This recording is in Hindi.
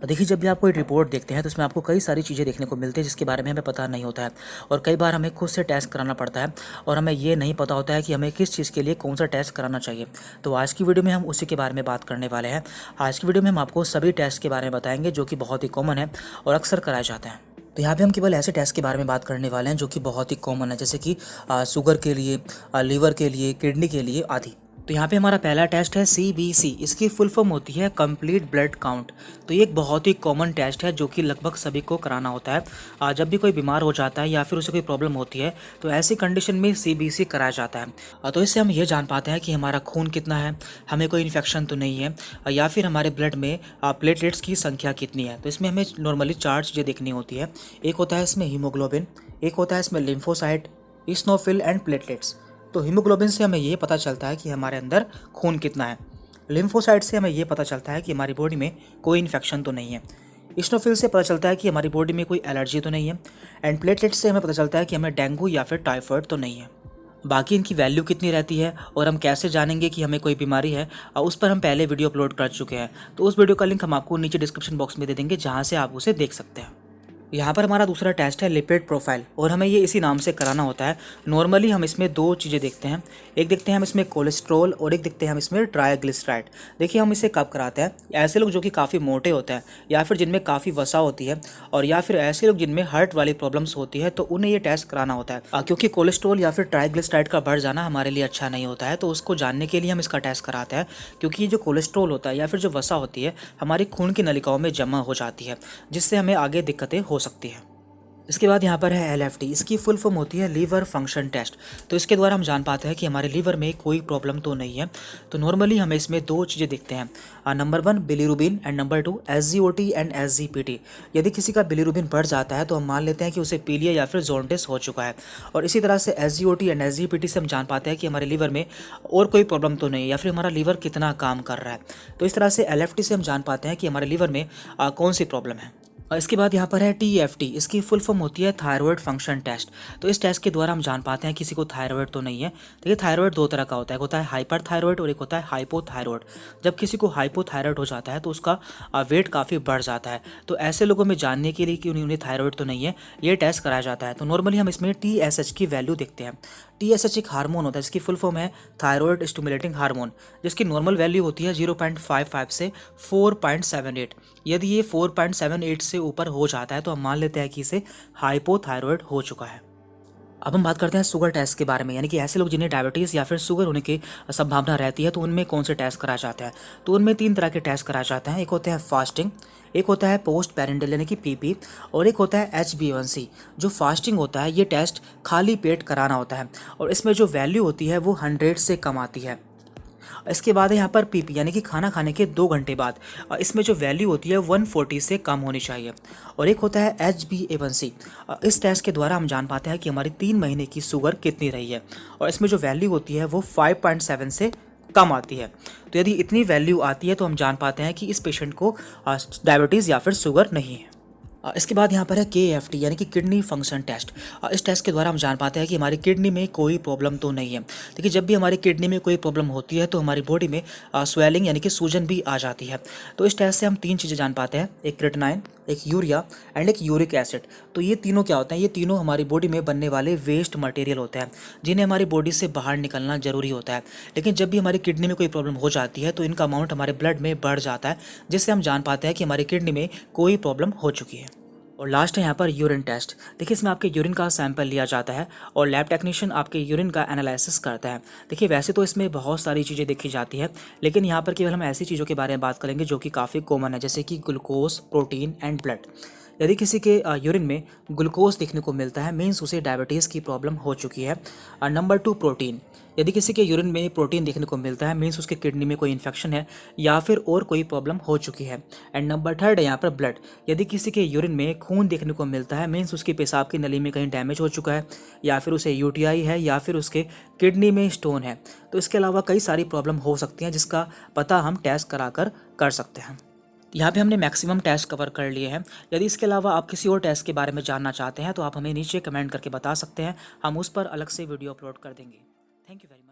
देखिए, जब भी आप कोई रिपोर्ट देखते हैं तो उसमें आपको कई सारी चीज़ें देखने को मिलती है जिसके बारे में हमें पता नहीं होता है, और कई बार हमें खुद से टेस्ट कराना पड़ता है और हमें ये नहीं पता होता है कि हमें किस चीज़ के लिए कौन सा टेस्ट कराना चाहिए। तो आज की वीडियो में हम उसी के बारे में बात करने वाले हैं। आज की वीडियो में हम आपको सभी टेस्ट के बारे में बताएंगे जो कि बहुत ही कॉमन है और अक्सर कराए जाते हैं। तो यहाँ पे हम केवल ऐसे टेस्ट के बारे में बात करने वाले हैं जो कि बहुत ही कॉमन है, जैसे कि शुगर के लिए, लीवर के लिए, किडनी के लिए आदि। तो यहाँ पे हमारा पहला टेस्ट है CBC। इसकी फुल फॉर्म होती है कंप्लीट ब्लड काउंट। तो ये एक बहुत ही कॉमन टेस्ट है जो कि लगभग सभी को कराना होता है। जब भी कोई बीमार हो जाता है या फिर उसे कोई प्रॉब्लम होती है तो ऐसी कंडीशन में CBC कराया जाता है। तो इससे हम ये जान पाते हैं कि हमारा खून कितना है, हमें कोई इन्फेक्शन तो नहीं है, या फिर हमारे ब्लड में प्लेटलेट्स की संख्या कितनी है। तो इसमें हमें नॉर्मली 4 चीज़ें देखनी होती है। एक होता है इसमें हीमोग्लोबिन, एक होता है इसमें लिम्फोसाइट, इस्नोफिल एंड प्लेटलेट्स। तो हीमोग्लोबिन से हमें ये पता चलता है कि हमारे अंदर खून कितना है। लिम्फोसाइट से हमें ये पता चलता है कि हमारी बॉडी में कोई इन्फेक्शन तो नहीं है। इस्नोफिल से पता चलता है कि हमारी बॉडी में कोई एलर्जी तो नहीं है। एंड प्लेटलेट्स से हमें पता चलता है कि हमें डेंगू या फिर टाइफाइड तो नहीं है। बाकी इनकी वैल्यू कितनी रहती है और हम कैसे जानेंगे कि हमें कोई बीमारी है, उस पर हम पहले वीडियो अपलोड कर चुके हैं। तो उस वीडियो का लिंक हम आपको नीचे डिस्क्रिप्शन बॉक्स में दे देंगे, जहाँ से आप उसे देख सकते हैं। यहाँ पर हमारा दूसरा टेस्ट है लिपिड प्रोफाइल, और हमें ये इसी नाम से कराना होता है। नॉर्मली हम इसमें 2 चीज़ें देखते हैं। एक देखते हैं हम इसमें कोलेस्ट्रॉल और एक देखते हैं हम इसमें ट्राइग्लिसराइड। देखिए, हम इसे कब कराते हैं? ऐसे लोग जो कि काफ़ी मोटे होते हैं, या फिर जिनमें काफ़ी वसा होती है, और या फिर ऐसे लोग जिनमें हार्ट वाली प्रॉब्लम्स होती है, तो उन्हें ये टेस्ट कराना होता है। क्योंकि कोलेस्ट्रॉल या फिर ट्राइग्लिसराइड का बढ़ जाना हमारे लिए अच्छा नहीं होता है, तो उसको जानने के लिए हम इसका टेस्ट कराते हैं। क्योंकि ये जो कोलेस्ट्रॉल होता है या फिर जो वसा होती है हमारी खून की नलिकाओं में जमा हो जाती है, जिससे हमें आगे दिक्कतें हो सकती हैं। इसके बाद यहाँ पर है LFT। इसकी फुल फॉर्म होती है लीवर फंक्शन टेस्ट। तो इसके द्वारा हम जान पाते हैं कि हमारे लीवर में कोई प्रॉब्लम तो नहीं है। तो नॉर्मली हमें इसमें 2 चीज़ें देखते हैं। Number 1 bilirubin and number 2 SGOT and SGPT। यदि किसी का बिलीरुबिन बढ़ जाता है तो हम मान लेते हैं कि उसे पीलिया या फिर जॉन्डिस हो चुका है। और इसी तरह से SGOT एंड SGPT से हम जान पाते हैं कि हमारे लीवर में और कोई प्रॉब्लम तो नहीं है, या फिर हमारा लीवर कितना काम कर रहा है। तो इस तरह से LFT से हम जान पाते हैं कि हमारे लीवर में कौन सी प्रॉब्लम है। और इसके बाद यहाँ पर है TFT। इसकी फुल फॉर्म होती है थायराइड फंक्शन टेस्ट। तो इस टेस्ट के द्वारा हम जान पाते हैं किसी को थायराइड तो नहीं है। देखिए, थायराइड 2 तरह का होता है, एक होता है हाइपर थायराइड और एक होता है हाइपोथायराइड। जब किसी को हाइपोथायराइड हो जाता है तो उसका वेट काफ़ी बढ़ जाता है। तो ऐसे लोगों में जानने के लिए कि उन्हें थायराइड तो नहीं है, ये टेस्ट कराया जाता है। तो नॉर्मली हम इसमें TSH की वैल्यू देखते हैं। TSH एक हार्मोन होता है जिसकी फुल फॉर्म है थायराइड स्टिमुलेटिंग हार्मोन, जिसकी नॉर्मल वैल्यू होती है 0.55 से 4.78। यदि ये 4.78 से ऊपर हो जाता है तो हम मान लेते हैं कि इसे हाइपोथायराइड हो चुका है। अब हम बात करते हैं शुगर टेस्ट के बारे में, यानी कि ऐसे लोग जिन्हें डायबिटीज़ या फिर शुगर होने की संभावना रहती है तो उनमें कौन से टेस्ट कराए जाते हैं। तो उनमें 3 तरह के टेस्ट कराए जाते हैं। एक होता है फास्टिंग, एक होता है पोस्ट पेरेंटल यानी कि PP, और एक होता है HbA1c। जो फास्टिंग होता है ये टेस्ट खाली पेट कराना होता है, और इसमें जो वैल्यू होती है वो 100 से कम आती है। इसके बाद है यहाँ पर PP यानी कि खाना खाने के 2 घंटे बाद। इसमें जो वैल्यू होती है 140 से कम होनी चाहिए। और एक होता है HbA1c। इस टेस्ट के द्वारा हम जान पाते हैं कि हमारी 3 महीने की शुगर कितनी रही है, और इसमें जो वैल्यू होती है वो 5.7 से कम आती है। तो यदि इतनी वैल्यू आती है तो हम जान पाते हैं कि इस पेशेंट को डायबिटीज़ या फिर शुगर नहीं है। इसके बाद यहाँ पर है KFT यानी कि किडनी फंक्शन टेस्ट। इस टेस्ट के द्वारा हम जान पाते हैं कि हमारी किडनी में कोई प्रॉब्लम तो नहीं है। देखिए, जब भी हमारी किडनी में कोई प्रॉब्लम होती है तो हमारी बॉडी में स्वेलिंग यानी कि सूजन भी आ जाती है। तो इस टेस्ट से हम 3 चीज़ें जान पाते हैं, एक क्रेटिनाइन, एक यूरिया एंड एक यूरिक एसिड। तो ये तीनों क्या होते हैं? ये तीनों हमारी बॉडी में बनने वाले वेस्ट मटेरियल होते हैं जिन्हें हमारी बॉडी से बाहर निकलना जरूरी होता है। लेकिन जब भी हमारी किडनी में कोई प्रॉब्लम हो जाती है तो इनका अमाउंट हमारे ब्लड में बढ़ जाता है, जिससे हम जान पाते हैं कि हमारी किडनी में कोई प्रॉब्लम हो चुकी है। और लास्ट है यहाँ पर यूरिन टेस्ट। देखिए, इसमें आपके यूरिन का सैंपल लिया जाता है और लैब टेक्नीशियन आपके यूरिन का एनालिसिस करता है। देखिए, वैसे तो इसमें बहुत सारी चीज़ें देखी जाती है, लेकिन यहाँ पर केवल हम ऐसी चीज़ों के बारे में बात करेंगे जो कि काफ़ी कॉमन है, जैसे कि ग्लूकोज, प्रोटीन एंड ब्लड। यदि किसी के यूरिन में ग्लूकोज देखने को मिलता है, मीन्स उसे डायबिटीज़ की प्रॉब्लम हो चुकी है। Number 2 protein. यदि किसी के यूरिन में प्रोटीन देखने को मिलता है, मीन्स उसके किडनी में कोई इन्फेक्शन है या फिर और कोई प्रॉब्लम हो चुकी है। एंड नंबर 3 है यहाँ पर ब्लड। यदि किसी के यूरिन में खून देखने को मिलता है, मीन्स उसकी पेशाब की नली में कहीं डैमेज हो चुका है, या फिर उसे UTI है, या फिर उसके किडनी में स्टोन है। तो इसके अलावा कई सारी प्रॉब्लम हो सकती हैं जिसका पता हम टेस्ट कराकर कर सकते हैं। यहाँ पे हमने मैक्सिमम टेस्ट कवर कर लिए हैं। यदि इसके अलावा आप किसी और टेस्ट के बारे में जानना चाहते हैं तो आप हमें नीचे कमेंट करके बता सकते हैं, हम उस पर अलग से वीडियो अपलोड कर देंगे। Thank you very much.